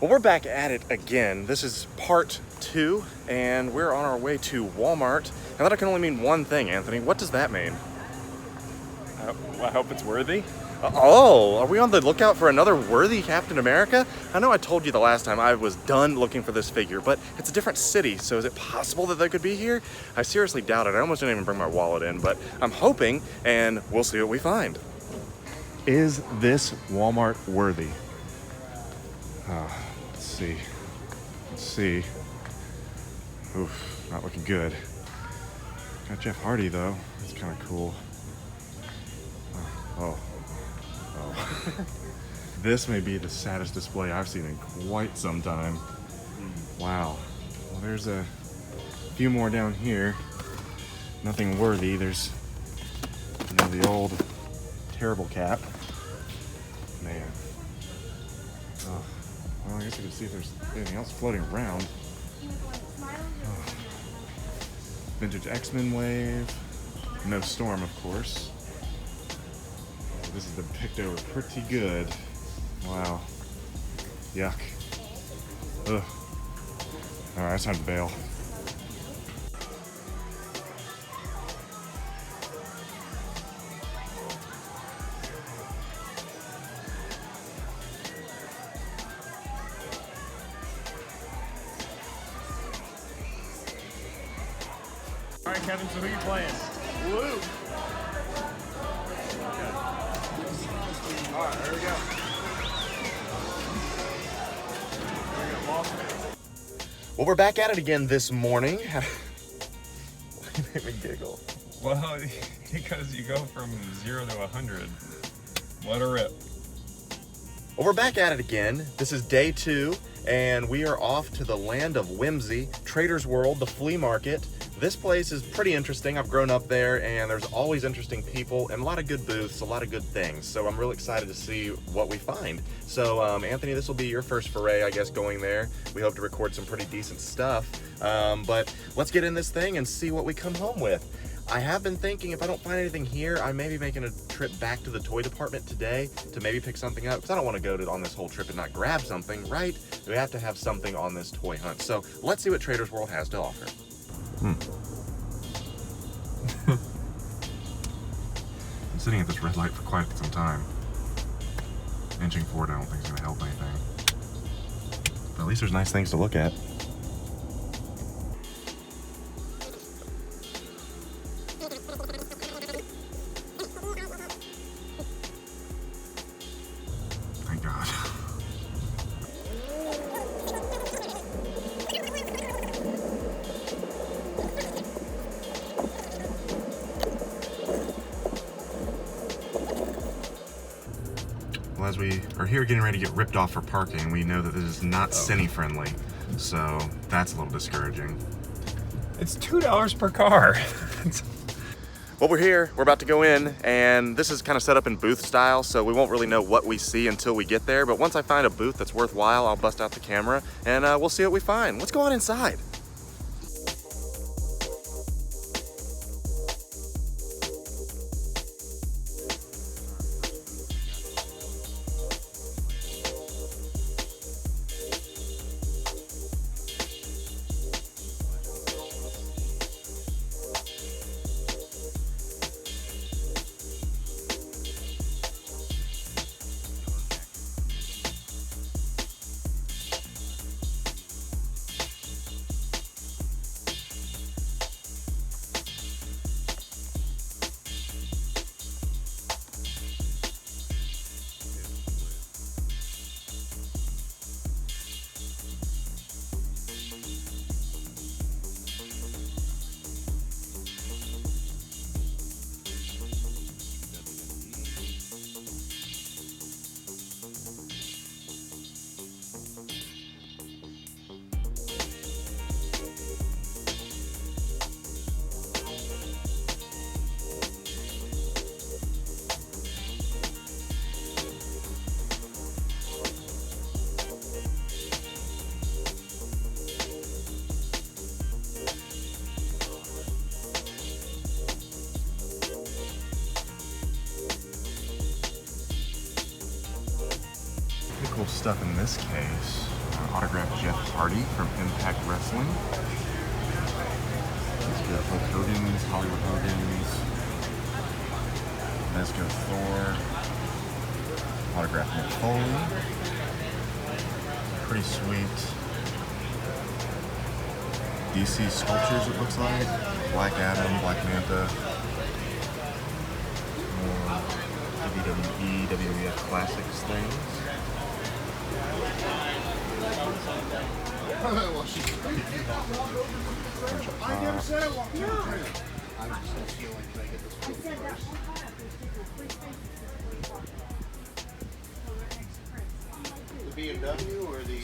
Well, we're back at it again. This is part 2, and we're on our way to Walmart. And that can only mean one thing, Anthony. What does that mean? I hope it's worthy. Oh, are we on the lookout for another worthy Captain America? I know I told you the last time I was done looking for this figure, but it's a different city, so is it possible that they could be here? I seriously doubt it. I almost didn't even bring my wallet in, but I'm hoping, and we'll see what we find. Is this Walmart worthy? Let's see. Let's see. Oof, not looking good. Got Jeff Hardy, though. That's kind of cool. Oh. This may be the saddest display I've seen in quite some time. Wow. Well, there's a few more down here. Nothing worthy. There's, the old terrible cap. Man. Oh. Well, I guess I can see if there's anything else floating around. Oh. Vintage X-Men wave. No Storm, of course. This is been picked over pretty good. Wow. Yuck. Ugh. Alright, it's time to bail. Alright, Kevin, so who are you playing? Woo! Alright, there we go. Well, we're back at it again this morning. Why you make me giggle? Well, because you go from 0 to 100. What a rip. Well, we're back at it again. This is day 2, and we are off to the land of whimsy, Trader's World, the Flea Market. This place is pretty interesting. I've grown up there, and there's always interesting people and a lot of good booths, a lot of good things. So I'm really excited to see what we find. So Anthony, this will be your first foray, I guess, going there. We hope to record some pretty decent stuff. But let's get in this thing and see what we come home with. I have been thinking if I don't find anything here, I may be making a trip back to the toy department today to maybe pick something up, because I don't want to go on this whole trip and not grab something, right? We have to have something on this toy hunt. So let's see what Trader's World has to offer. I'm sitting at this red light for quite some time. Inching forward I don't think is going to help anything. But at least there's nice things to look at. Thank God. Well, as we are here getting ready to get ripped off for parking, we know that this is not cine friendly, so that's a little discouraging. It's $2 per car. Well, we're here, we're about to go in, and this is kind of set up in booth style, so we won't really know what we see until we get there, but once I find a booth that's worthwhile, I'll bust out the camera, and we'll see what we find. Let's go on inside. stuff in this case. Autographed Jeff Hardy from Impact Wrestling. Let's go Hulk Hogan's, Hollywood Hogan's. Let's go Thor. Autographed Mick Foley. Pretty sweet. DC sculptures, it looks like. Black Adam, Black Manta. More WWE, WWF Classics things. I never said I walked in. I was just feeling like it was the BMW or the...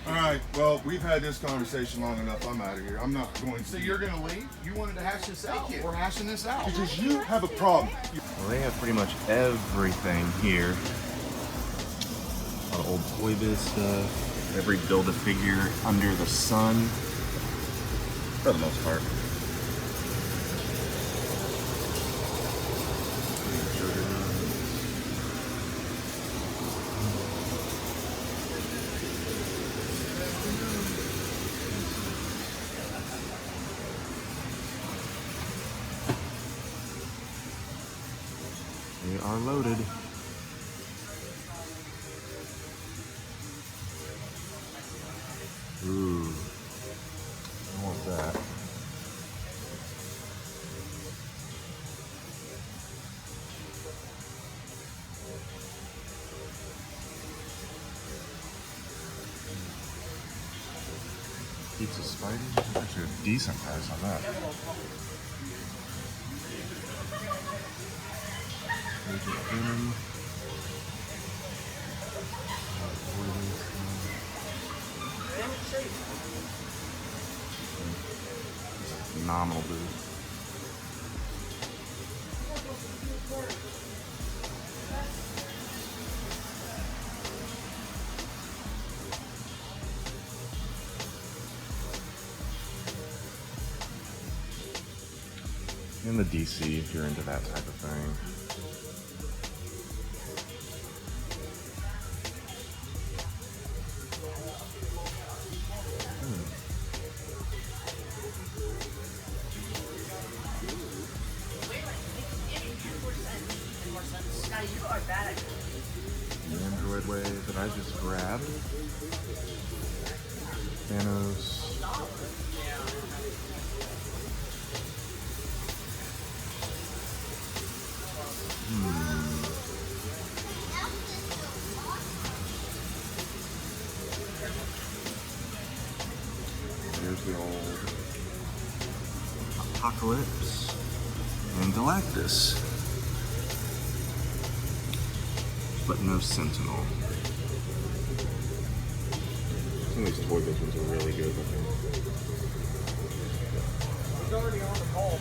All right, well, we've had this conversation long enough. I'm out of here. I'm not going to. So you're going to leave? You wanted to hash this out. We're hashing this out. Because you have a problem. Well, they have pretty much everything here. A lot of old Toy Biz stuff. Every Build-A-Figure under the sun. For the most part. They are loaded. Ooh, I want that. Pizza Spidey? Actually a decent price on that. Agent Venom. Phenomenal booth. And the DC if you're into that type of thing. The Android wave that I just grabbed. Thanos. Here's the old Apocalypse and Galactus. But no Sentinel. Some of these Toy Biz ones are really good looking. He's already on the call.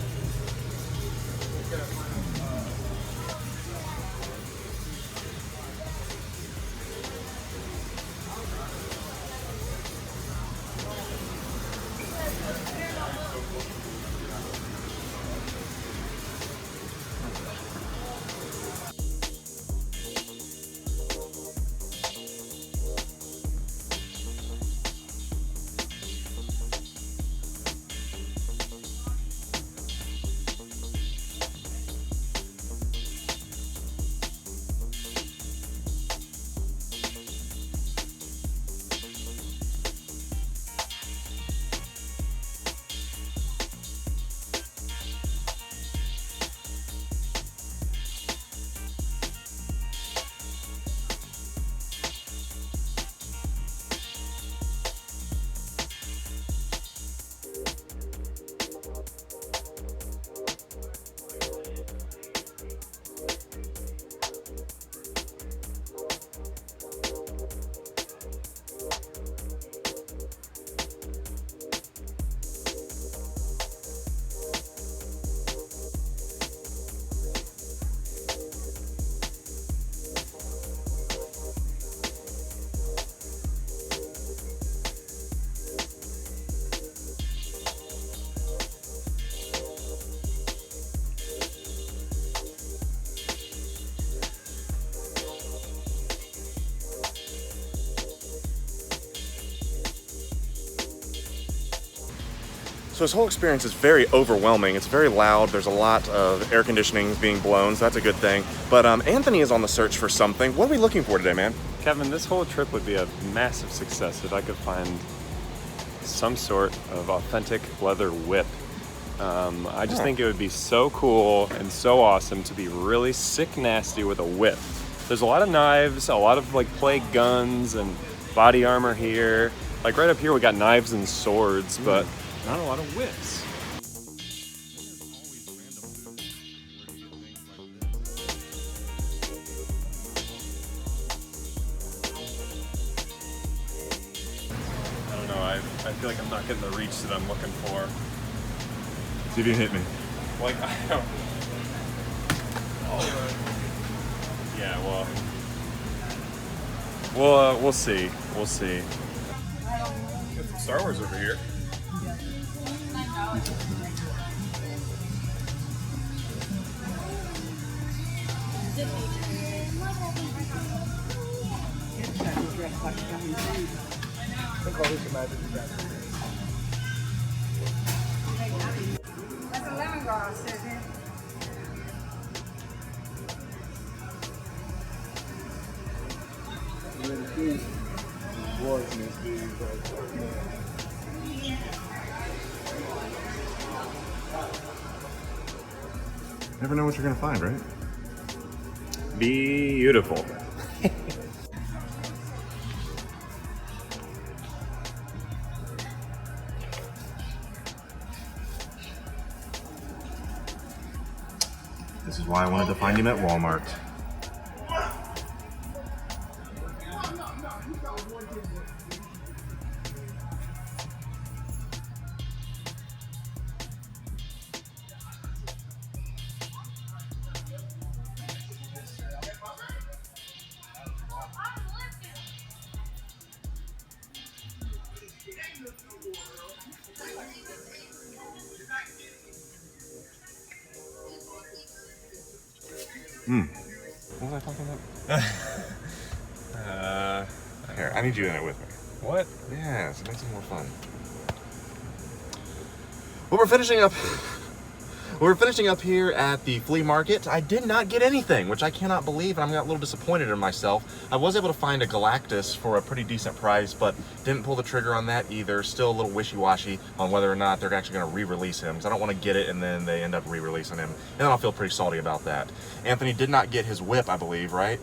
So this whole experience is very overwhelming. It's very loud. There's a lot of air conditioning being blown, so that's a good thing. But Anthony is on the search for something. What are we looking for today, man? Kevin, this whole trip would be a massive success if I could find some sort of authentic leather whip. I just think it would be so cool and so awesome to be really sick nasty with a whip. There's a lot of knives, a lot of like plague guns and body armor here. Like right up here we got knives and swords, but not a lot of whips. I don't know, I feel like I'm not getting the reach that I'm looking for. See if you can hit me. Like, I don't... Yeah, well... we'll see. We'll see. Got some Star Wars over here. That's a lemongrass, isn't it? Never know what you're gonna find, right? Beautiful. This is why I wanted to find him at Walmart. What was I talking about? Here, I need you in it with me. What? Yes, it makes it more fun. Well, we're finishing up. We're finishing up here at the flea market. I did not get anything, which I cannot believe, and I'm a little disappointed in myself. I was able to find a Galactus for a pretty decent price, but didn't pull the trigger on that either. Still a little wishy-washy on whether or not they're actually going to re-release him, because I don't want to get it and then they end up re-releasing him, and then I'll feel pretty salty about that. Anthony did not get his whip, I believe, right?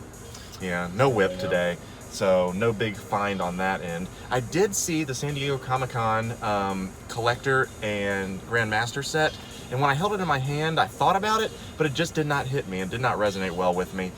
Yeah, no whip today. So no big find on that end. I did see the San Diego Comic-Con collector and Grandmaster set, and when I held it in my hand, I thought about it, but it just did not hit me and did not resonate well with me.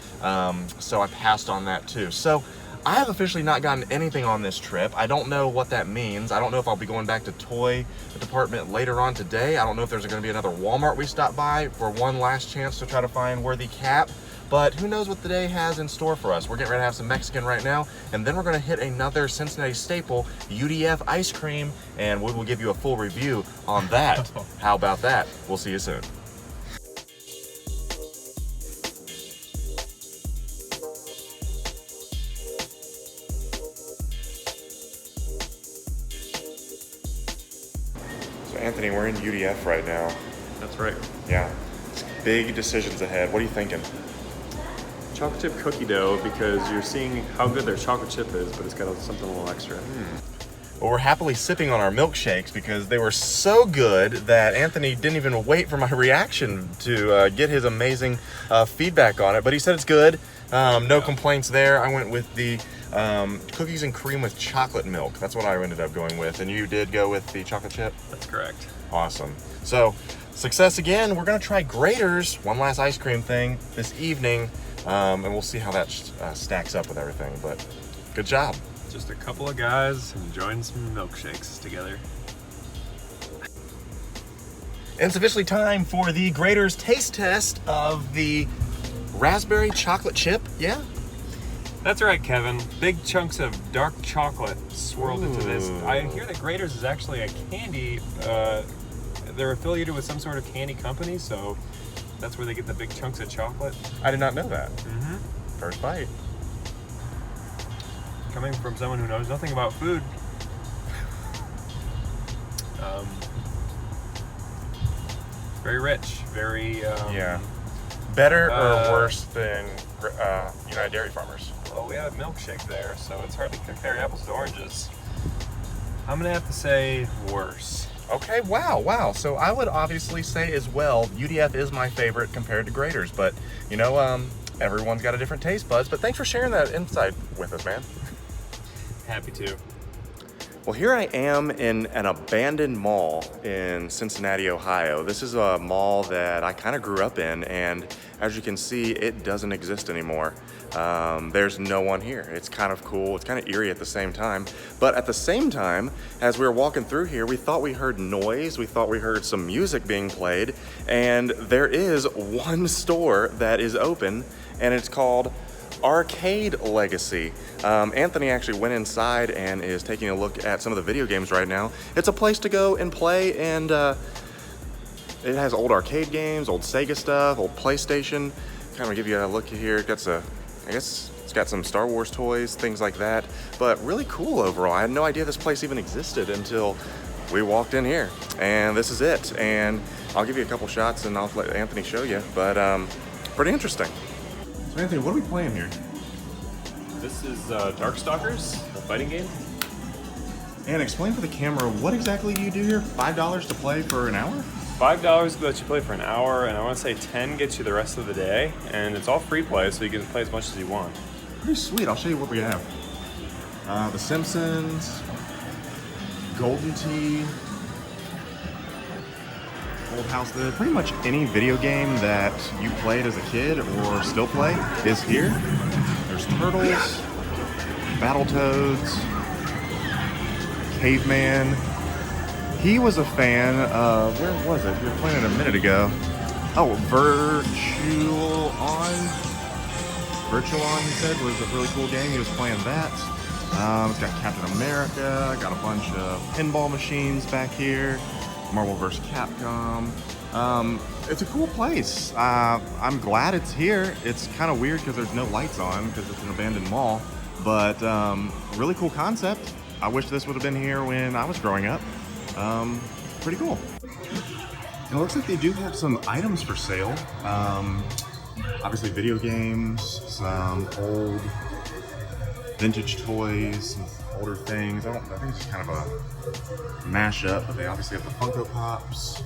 So I passed on that too. So I have officially not gotten anything on this trip. I don't know what that means. I don't know if I'll be going back to toy department later on today. I don't know if there's going to be another Walmart we stop by for one last chance to try to find Worthy Cap. But who knows what the day has in store for us. We're getting ready to have some Mexican right now, and then we're gonna hit another Cincinnati staple, UDF ice cream, and we will give you a full review on that. How about that? We'll see you soon. So Anthony, we're in UDF right now. That's right. Yeah, big decisions ahead. What are you thinking? Chocolate chip cookie dough, because you're seeing how good their chocolate chip is, but it's got something a little extra. Well, we're happily sipping on our milkshakes because they were so good that Anthony didn't even wait for my reaction to get his amazing feedback on it. But he said it's good. No complaints there. I went with the cookies and cream with chocolate milk. That's what I ended up going with. And you did go with the chocolate chip? That's correct. Awesome. So, success again. We're going to try Grater's, one last ice cream thing, this evening. And we'll see how that stacks up with everything. But good job. Just a couple of guys enjoying some milkshakes together. And it's officially time for the Grater's taste test of the raspberry chocolate chip. Yeah? That's right, Kevin. Big chunks of dark chocolate swirled into this. I hear that Grater's is actually a candy. They're affiliated with some sort of candy company, so that's where they get the big chunks of chocolate. I did not know that. First bite. Coming from someone who knows nothing about food. Very rich, very Yeah. Better or worse than United Dairy Farmers? Well, we have milkshake there, so it's hard to compare apples to oranges. I'm gonna have to say worse. Okay, wow. So I would obviously say as well, UDF is my favorite compared to Grader's, but you know, everyone's got a different taste buds, but thanks for sharing that insight with us, man. Happy to. Well, here I am in an abandoned mall in Cincinnati, Ohio. This is a mall that I kind of grew up in, and as you can see, it doesn't exist anymore. There's no one here. It's kind of cool. It's kind of eerie at the same time. But at the same time, as we were walking through here, we thought we heard noise. We thought we heard some music being played, and there is one store that is open, and it's called Arcade Legacy. Anthony actually went inside and is taking a look at some of the video games right now. It's a place to go and play, and it has old arcade games, old Sega stuff, old PlayStation. Kind of give you a look here. I guess it's got some Star Wars toys, things like that, but really cool overall. I had no idea this place even existed until we walked in here, and this is it. And I'll give you a couple shots and I'll let Anthony show you, but pretty interesting. So Anthony, what are we playing here? This is Darkstalkers, a fighting game. And explain for the camera, what exactly do you do here? $5 to play for an hour? $5 lets you play for an hour, and I want to say 10 gets you the rest of the day, and it's all free play, so you can play as much as you want. Pretty sweet. I'll show you what we have. The Simpsons, Golden Tee, Old House. Pretty much any video game that you played as a kid or still play is here. There's Turtles, Battletoads, Caveman. He was a fan of, where was it? We were playing it a minute ago. Oh, Virtualon, he said, was a really cool game. He was playing that. It's got Captain America, got a bunch of pinball machines back here, Marvel vs. Capcom. It's a cool place. I'm glad it's here. It's kind of weird because there's no lights on because it's an abandoned mall, but really cool concept. I wish this would have been here when I was growing up. Pretty cool. And it looks like they do have some items for sale. Obviously video games, some old vintage toys, some older things. I think it's just kind of a mashup, but they obviously have the Funko Pops.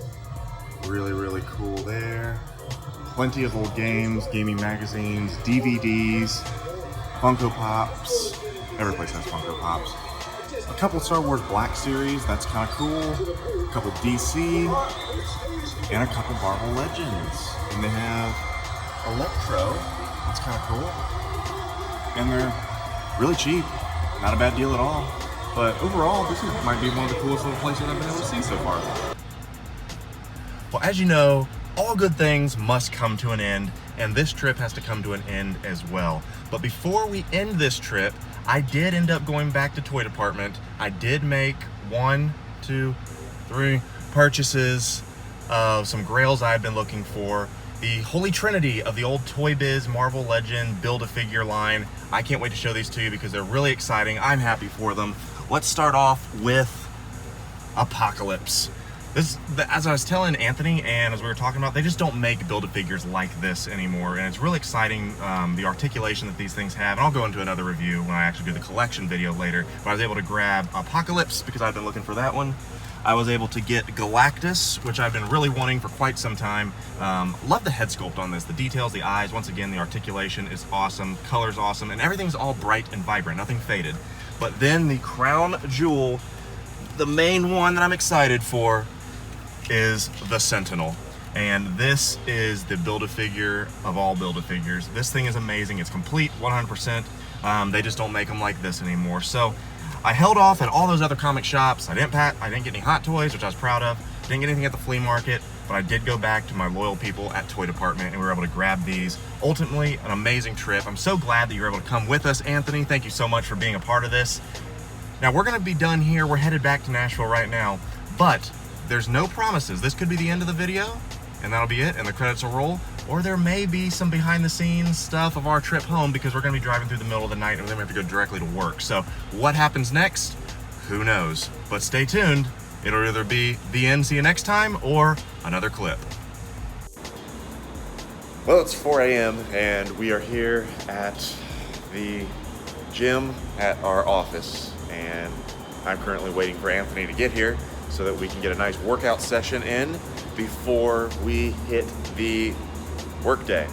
Really, really cool there. Plenty of old games, gaming magazines, DVDs, Funko Pops. Every place has Funko Pops. A couple Star Wars Black Series, that's kind of cool. A couple DC, and a couple Marvel Legends. And they have Electro, that's kind of cool. And they're really cheap, not a bad deal at all. But overall, might be one of the coolest little places I've been able to see so far. Well, as you know, all good things must come to an end, and this trip has to come to an end as well. But before we end this trip, I did end up going back to Toy Department. I did make 1, 2, 3 purchases of some grails I had been looking for. The holy trinity of the old Toy Biz Marvel Legend Build-A-Figure line. I can't wait to show these to you because they're really exciting. I'm happy for them. Let's start off with Apocalypse. As I was telling Anthony and as we were talking about, they just don't make Build-A-Figures like this anymore, and it's really exciting, the articulation that these things have. And I'll go into another review when I actually do the collection video later, but I was able to grab Apocalypse because I've been looking for that one. I was able to get Galactus, which I've been really wanting for quite some time. Love the head sculpt on this, the details, the eyes, once again, the articulation is awesome, color's awesome, and everything's all bright and vibrant, nothing faded. But then the crown jewel, the main one that I'm excited for, is the Sentinel. And this is the Build-A-Figure of all Build-A-Figures. This thing is amazing. It's complete 100%. They just don't make them like this anymore. So I held off at all those other comic shops. I didn't get any Hot Toys, which I was proud of. Didn't get anything at the Flea Market, but I did go back to my loyal people at Toy Department and we were able to grab these. Ultimately, an amazing trip. I'm so glad that you were able to come with us, Anthony. Thank you so much for being a part of this. Now we're gonna be done here. We're headed back to Nashville right now, but there's no promises. This could be the end of the video and that'll be it and the credits will roll, or there may be some behind the scenes stuff of our trip home because we're gonna be driving through the middle of the night and then we have to go directly to work. So what happens next? Who knows? But stay tuned. It'll either be the end, see you next time, or another clip. Well, it's 4 a.m. and we are here at the gym at our office, and I'm currently waiting for Anthony to get here so that we can get a nice workout session in before we hit the workday.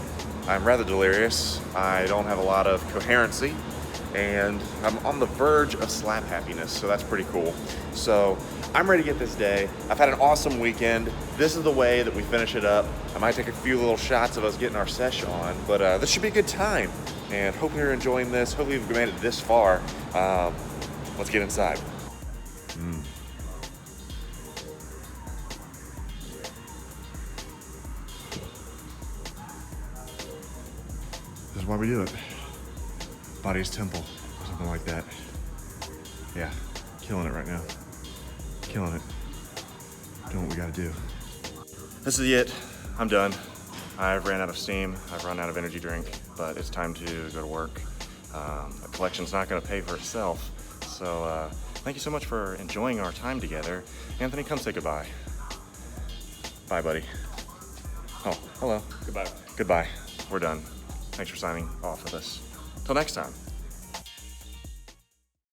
I'm rather delirious. I don't have a lot of coherency, and I'm on the verge of slap happiness, so that's pretty cool. So I'm ready to get this day. I've had an awesome weekend. This is the way that we finish it up. I might take a few little shots of us getting our session on, but this should be a good time. And hope you're enjoying this. Hopefully you've made it this far. Let's get inside. This is why we do it. Body's temple, or something like that. Yeah, killing it right now. Killing it. Doing what we gotta do. This is it. I'm done. I've ran out of steam. I've run out of energy drink, but it's time to go to work. The collection's not gonna pay for itself. So thank you so much for enjoying our time together. Anthony, come say goodbye. Bye, buddy. Oh, hello. Goodbye. Goodbye. We're done. Thanks for signing off with us. Till next time.